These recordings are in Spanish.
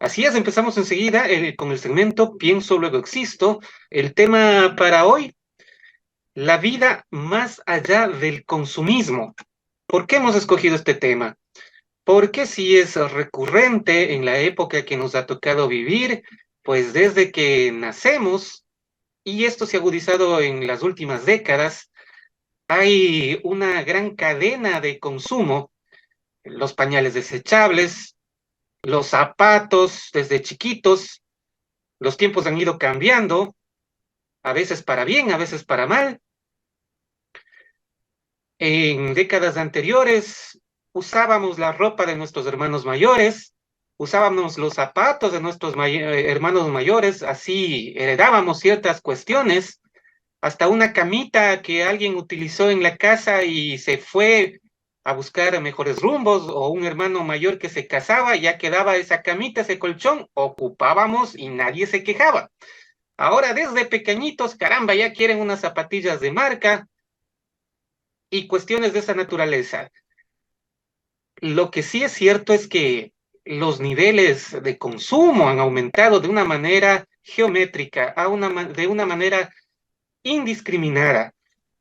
Así es, empezamos enseguida con el segmento Pienso, luego existo. El tema para hoy, la vida más allá del consumismo. ¿Por qué hemos escogido este tema? Porque si es recurrente en la época que nos ha tocado vivir, pues desde que nacemos, y esto se ha agudizado en las últimas décadas, hay una gran cadena de consumo, los pañales desechables, los zapatos desde chiquitos. Los tiempos han ido cambiando, a veces para bien, a veces para mal. En décadas anteriores usábamos la ropa de nuestros hermanos mayores, usábamos los zapatos de nuestros hermanos mayores, así heredábamos ciertas cuestiones, hasta una camita que alguien utilizó en la casa y se fue a buscar mejores rumbos, o un hermano mayor que se casaba, ya quedaba esa camita, ese colchón, ocupábamos y nadie se quejaba. Ahora desde pequeñitos, caramba, ya quieren unas zapatillas de marca y cuestiones de esa naturaleza. Lo que sí es cierto es que los niveles de consumo han aumentado de una manera geométrica, de una manera indiscriminada.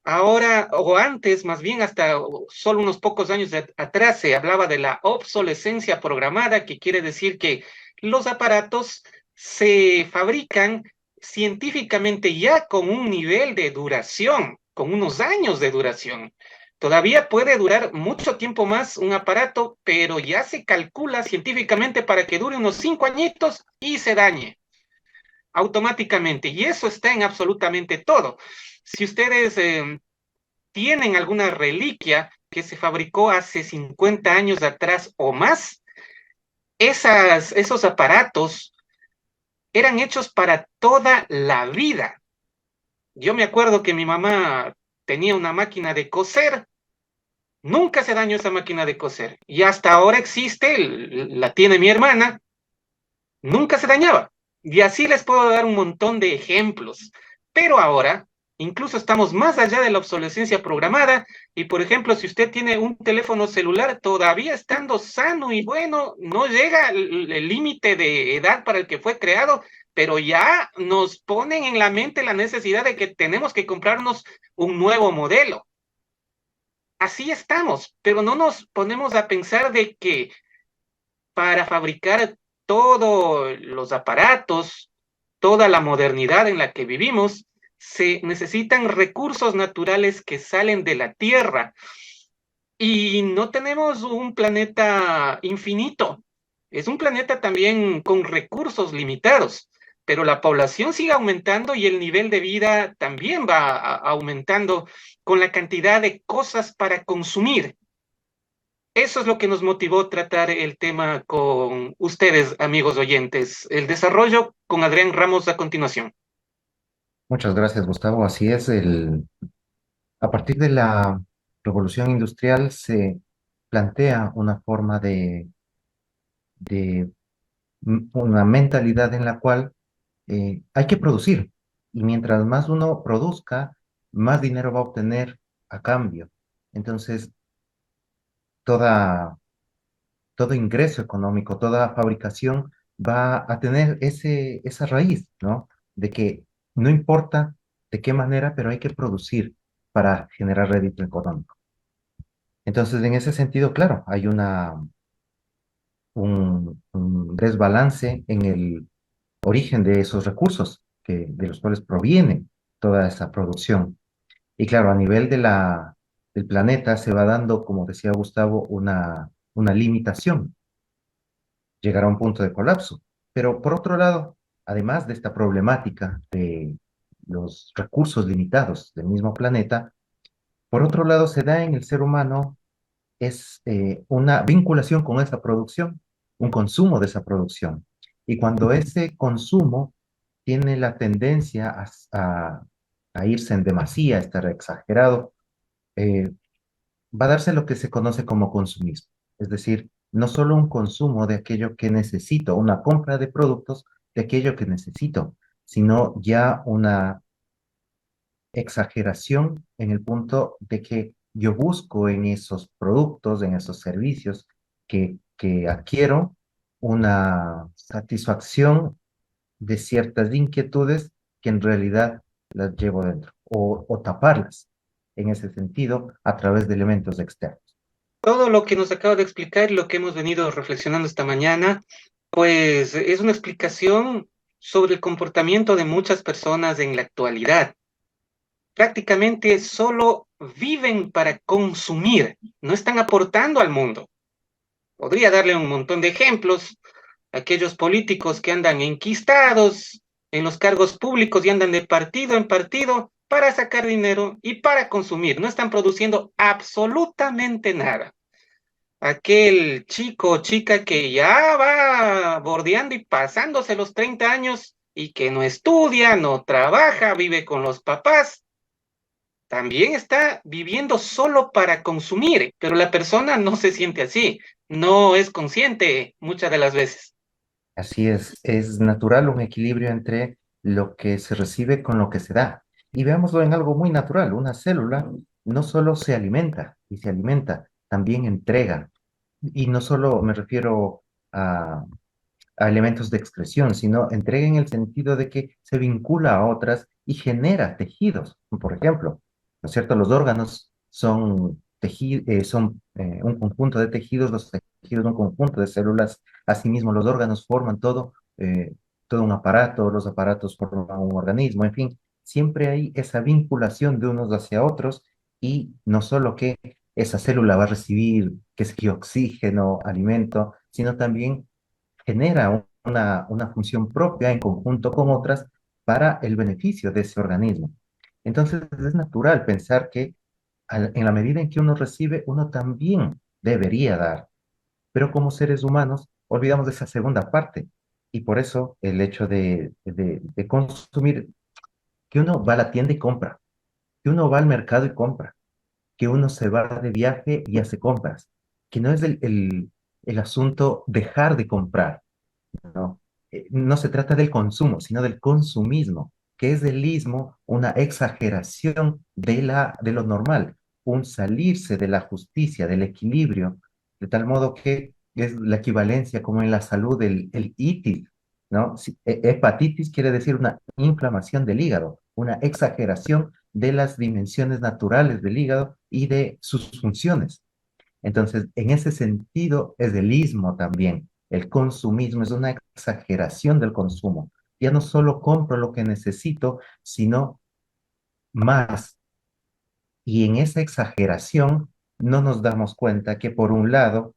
Ahora, o antes, más bien hasta solo unos pocos años atrás, se hablaba de la obsolescencia programada, que quiere decir que los aparatos se fabrican científicamente ya con un nivel de duración, con unos años de duración. Todavía puede durar mucho tiempo más un aparato, pero ya se calcula científicamente para que dure unos 5 añitos y se dañe automáticamente. Y eso está en absolutamente todo. Si ustedes tienen alguna reliquia que se fabricó hace 50 años atrás o más, esos aparatos eran hechos para toda la vida. Yo me acuerdo que mi mamá tenía una máquina de coser, nunca se dañó esa máquina de coser y hasta ahora existe, la tiene mi hermana, nunca se dañaba. Y así les puedo dar un montón de ejemplos. Pero ahora, incluso estamos más allá de la obsolescencia programada. Y por ejemplo, si usted tiene un teléfono celular, todavía estando sano y bueno, no llega el límite de edad para el que fue creado, pero ya nos ponen en la mente la necesidad de que tenemos que comprarnos un nuevo modelo. Así estamos, pero no nos ponemos a pensar de que para fabricar todos los aparatos, toda la modernidad en la que vivimos, se necesitan recursos naturales que salen de la Tierra y no tenemos un planeta infinito. Es un planeta también con recursos limitados, pero la población sigue aumentando y el nivel de vida también va aumentando con la cantidad de cosas para consumir. Eso es lo que nos motivó a tratar el tema con ustedes, amigos oyentes. El desarrollo con Adrián Ramos a continuación. Muchas gracias, Gustavo. Así es, a partir de la revolución industrial se plantea una forma de una mentalidad en la cual hay que producir. Y mientras más uno produzca, más dinero va a obtener a cambio. Entonces, toda, todo ingreso económico, toda fabricación va a tener esa raíz, ¿no? De que no importa de qué manera, pero hay que producir para generar rédito económico. Entonces, en ese sentido, claro, hay un desbalance en el origen de esos recursos de los cuales proviene toda esa producción. Y claro, a nivel del planeta se va dando, como decía Gustavo, una limitación, llegará a un punto de colapso. Pero por otro lado, además de esta problemática de los recursos limitados del mismo planeta, por otro lado se da en el ser humano es una vinculación con esa producción, un consumo de esa producción. Y cuando ese consumo tiene la tendencia a irse en demasía, a estar exagerado, eh, va a darse lo que se conoce como consumismo. Es decir, no solo un consumo de aquello que necesito, una compra de productos de aquello que necesito, sino ya una exageración en el punto de que yo busco en esos productos, en esos servicios que adquiero, una satisfacción de ciertas inquietudes que en realidad las llevo dentro, o taparlas en ese sentido a través de elementos externos. Todo lo que nos acaba de explicar, lo que hemos venido reflexionando esta mañana, pues es una explicación sobre el comportamiento de muchas personas en la actualidad. Prácticamente solo viven para consumir, no están aportando al mundo. Podría darle un montón de ejemplos, aquellos políticos que andan enquistados en los cargos públicos y andan de partido en partido para sacar dinero y para consumir, no están produciendo absolutamente nada. Aquel chico o chica que ya va bordeando y pasándose los 30 años y que no estudia, no trabaja, vive con los papás, también está viviendo solo para consumir, pero la persona no se siente así, no es consciente muchas de las veces. Así es natural un equilibrio entre lo que se recibe con lo que se da. Y veámoslo en algo muy natural, una célula no solo se alimenta y se alimenta, también entrega. Y no solo me refiero a elementos de expresión, sino entrega en el sentido de que se vincula a otras y genera tejidos. Por ejemplo, ¿no es cierto? Los órganos son un conjunto de tejidos, los tejidos un conjunto de células, asimismo los órganos forman todo un aparato, los aparatos forman un organismo, en fin, siempre hay esa vinculación de unos hacia otros y no solo que esa célula va a recibir, que es que oxígeno, alimento, sino también genera una función propia en conjunto con otras para el beneficio de ese organismo. Entonces es natural pensar que en la medida en que uno recibe, uno también debería dar, pero como seres humanos olvidamos de esa segunda parte y por eso el hecho de consumir, que uno va a la tienda y compra, que uno va al mercado y compra, que uno se va de viaje y hace compras, que no es el asunto dejar de comprar, ¿no? No se trata del consumo, sino del consumismo, que es del ismo una exageración de lo normal, un salirse de la justicia, del equilibrio, de tal modo que es la equivalencia como en la salud el itis, ¿no? Hepatitis quiere decir una inflamación del hígado, una exageración de las dimensiones naturales del hígado y de sus funciones. Entonces, en ese sentido es el ismo también. El consumismo es una exageración del consumo. Ya no solo compro lo que necesito, sino más. Y en esa exageración no nos damos cuenta que por un lado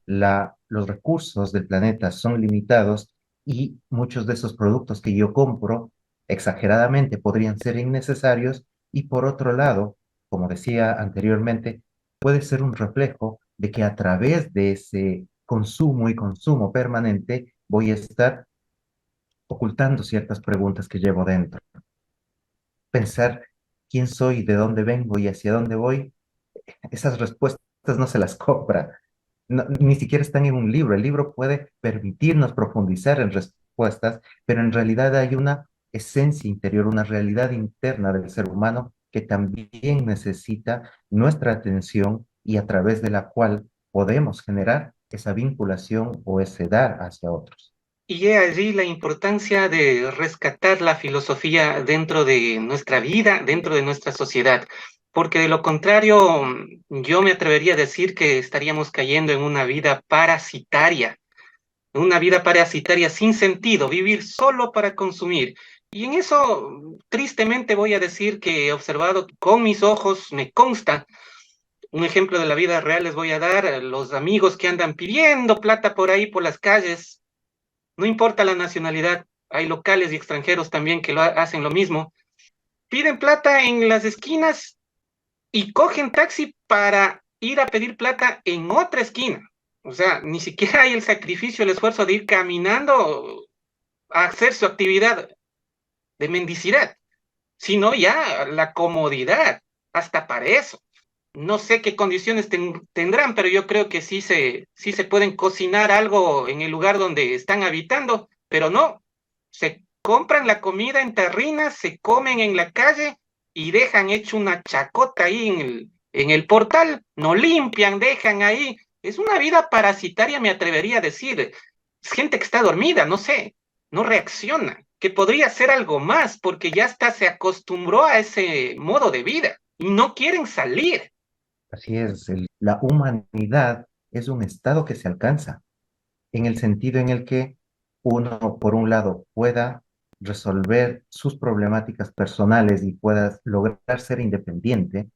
los recursos del planeta son limitados y muchos de esos productos que yo compro exageradamente podrían ser innecesarios y por otro lado, como decía anteriormente, puede ser un reflejo de que a través de ese consumo y consumo permanente voy a estar ocultando ciertas preguntas que llevo dentro. Pensar quién soy, de dónde vengo y hacia dónde voy, esas respuestas no se las compra, ni siquiera están en un libro. El libro puede permitirnos profundizar en respuestas, pero en realidad hay una esencia interior, una realidad interna del ser humano que también necesita nuestra atención y a través de la cual podemos generar esa vinculación o ese dar hacia otros. Y he allí la importancia de rescatar la filosofía dentro de nuestra vida, dentro de nuestra sociedad, porque de lo contrario, yo me atrevería a decir que estaríamos cayendo en una vida parasitaria sin sentido, vivir solo para consumir. Y en eso, tristemente voy a decir que he observado con mis ojos, me consta, un ejemplo de la vida real les voy a dar, los amigos que andan pidiendo plata por ahí, por las calles, no importa la nacionalidad, hay locales y extranjeros también que hacen lo mismo, piden plata en las esquinas y cogen taxi para ir a pedir plata en otra esquina. O sea, ni siquiera hay el sacrificio, el esfuerzo de ir caminando a hacer su actividad de mendicidad, sino ya la comodidad, hasta para eso. No sé qué condiciones tendrán, pero yo creo que sí se pueden cocinar algo en el lugar donde están habitando, pero no, se compran la comida en tarrinas, se comen en la calle y dejan hecho una chacota ahí en el portal, no limpian, dejan ahí. Es una vida parasitaria, me atrevería a decir. Es gente que está dormida, no sé, no reacciona, que podría hacer algo más porque ya hasta se acostumbró a ese modo de vida y no quieren salir. Así es, la humanidad es un estado que se alcanza en el sentido en el que uno, por un lado, pueda resolver sus problemáticas personales y pueda lograr ser independiente,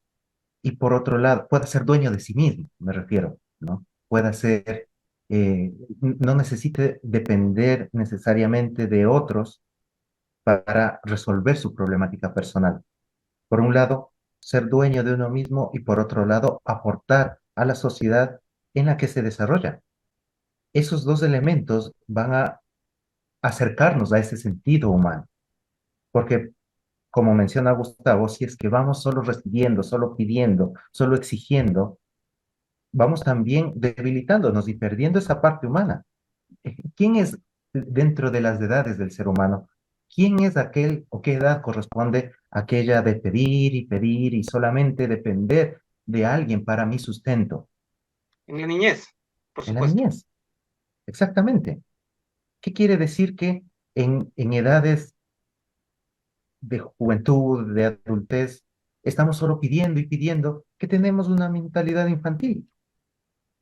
y por otro lado, pueda ser dueño de sí mismo, me refiero, ¿no? Pueda ser, no necesite depender necesariamente de otros para resolver su problemática personal. Por un lado, ser dueño de uno mismo y por otro lado, aportar a la sociedad en la que se desarrolla. Esos dos elementos van a acercarnos a ese sentido humano, porque como menciona Gustavo, si es que vamos solo recibiendo, solo pidiendo, solo exigiendo, vamos también debilitándonos y perdiendo esa parte humana. ¿Quién es dentro de las edades del ser humano? ¿Quién es aquel o qué edad corresponde aquella de pedir y solamente depender de alguien para mi sustento? En la niñez, por En la supuesto. niñez, exactamente. ¿Qué quiere decir que en edades de juventud, de adultez, estamos solo pidiendo y pidiendo que tenemos una mentalidad infantil?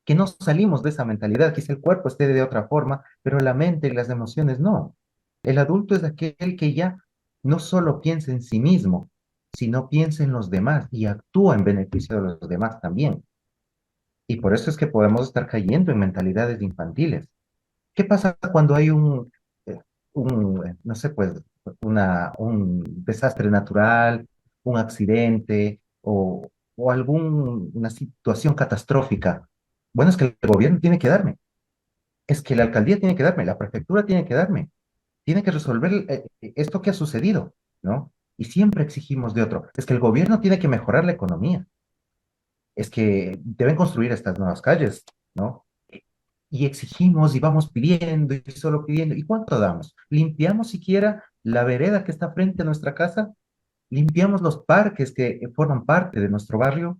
Que no salimos de esa mentalidad, quizá el cuerpo esté de otra forma, pero la mente y las emociones no. El adulto es aquel que ya no solo piensa en sí mismo, sino piensa en los demás y actúa en beneficio de los demás también. Y por eso es que podemos estar cayendo en mentalidades infantiles. ¿Qué pasa cuando hay no sé, pues, un desastre natural, un accidente o alguna situación catastrófica? Bueno, es que el gobierno tiene que darme, es que la alcaldía tiene que darme, la prefectura tiene que darme, tiene que resolver esto que ha sucedido, ¿no? Y siempre exigimos de otro. Es que el gobierno tiene que mejorar la economía, es que deben construir estas nuevas calles, ¿no? Y exigimos y vamos pidiendo y solo pidiendo. ¿Y cuánto damos? ¿Limpiamos siquiera la vereda que está frente a nuestra casa? ¿Limpiamos los parques que forman parte de nuestro barrio?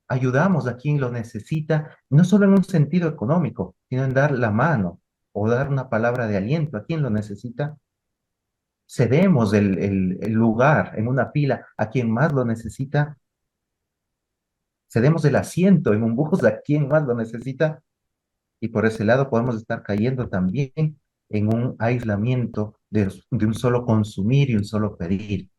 ¿Ayudamos a quien lo necesita, no solo en un sentido económico, sino en dar la mano o dar una palabra de aliento a quien lo necesita? ¿Cedemos el lugar en una fila a quien más lo necesita? ¿Cedemos el asiento en un bus a quien más lo necesita? Y por ese lado podemos estar cayendo también en un aislamiento de un solo consumir y un solo pedir.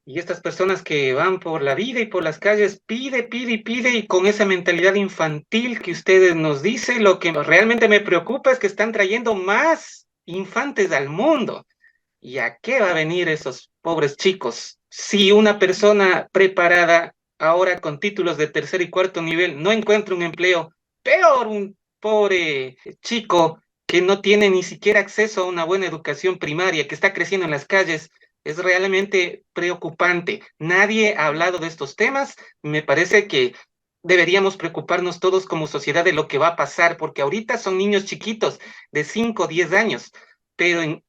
Y estas personas que van por la vida y por las calles pide, pide y pide y con esa mentalidad infantil que ustedes nos dicen, lo que realmente me preocupa es que están trayendo más infantes al mundo. ¿Y a qué va a venir esos pobres chicos? Si una persona preparada ahora con títulos de tercer y cuarto nivel no encuentra un empleo, peor un pobre chico que no tiene ni siquiera acceso a una buena educación primaria, que está creciendo en las calles, es realmente preocupante. Nadie ha hablado de estos temas. Me parece que deberíamos preocuparnos todos como sociedad de lo que va a pasar, porque ahorita son niños chiquitos de 5 o 10 años, pero en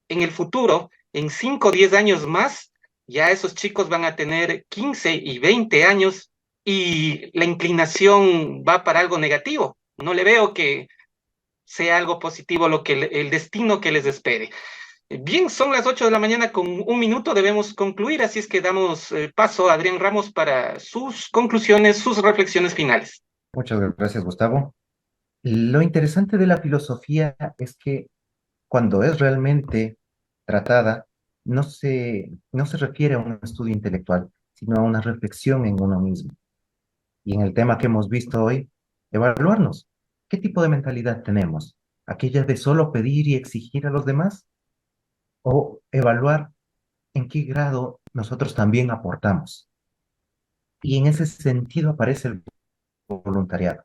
el futuro, en 5 o 10 años más, ya esos chicos van a tener 15 y 20 años y la inclinación va para algo negativo. No le veo que sea algo positivo lo que el destino que les espere. Bien, son las 8 de la mañana con un minuto, debemos concluir, así es que damos paso a Adrián Ramos para sus conclusiones, sus reflexiones finales. Muchas gracias, Gustavo. Lo interesante de la filosofía es que cuando es realmente tratada, no se refiere a un estudio intelectual, sino a una reflexión en uno mismo. Y en el tema que hemos visto hoy, evaluarnos. ¿Qué tipo de mentalidad tenemos? ¿Aquella de solo pedir y exigir a los demás? ¿O evaluar en qué grado nosotros también aportamos? Y en ese sentido aparece el voluntariado.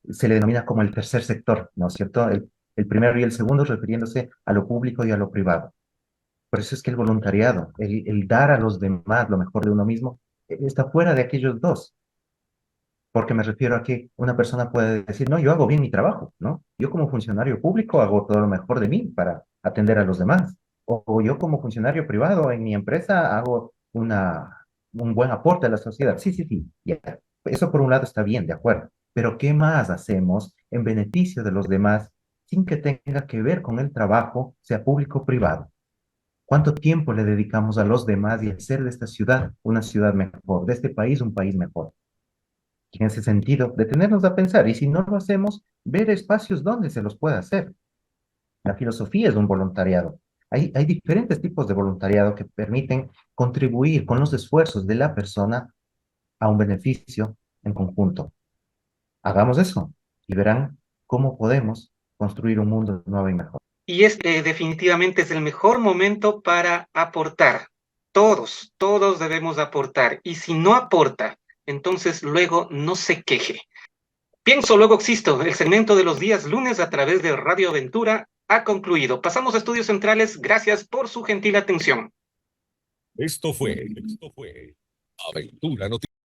Se le denomina como el tercer sector, ¿no es cierto? El primero y el segundo refiriéndose a lo público y a lo privado. Por eso es que el voluntariado, el dar a los demás lo mejor de uno mismo, está fuera de aquellos dos. Porque me refiero a que una persona puede decir, no, yo hago bien mi trabajo, ¿no? Yo como funcionario público hago todo lo mejor de mí para atender a los demás. O yo como funcionario privado en mi empresa hago un buen aporte a la sociedad. Sí, sí, sí, ya. Eso por un lado está bien, de acuerdo. Pero ¿qué más hacemos en beneficio de los demás sin que tenga que ver con el trabajo, sea público o privado. ¿Cuánto tiempo le dedicamos a los demás y hacer de esta ciudad una ciudad mejor, de este país un país mejor? Y en ese sentido, detenernos a pensar, y si no lo hacemos, ver espacios donde se los pueda hacer. La filosofía es un voluntariado. Hay diferentes tipos de voluntariado que permiten contribuir con los esfuerzos de la persona a un beneficio en conjunto. Hagamos eso y verán cómo podemos construir un mundo nuevo y mejor. Y definitivamente es el mejor momento para aportar. Todos debemos aportar. Y si no aporta, entonces luego no se queje. Pienso, luego existo. El segmento de los días lunes a través de Radio Aventura ha concluido. Pasamos a estudios centrales. Gracias por su gentil atención. Esto fue Aventura Noticias.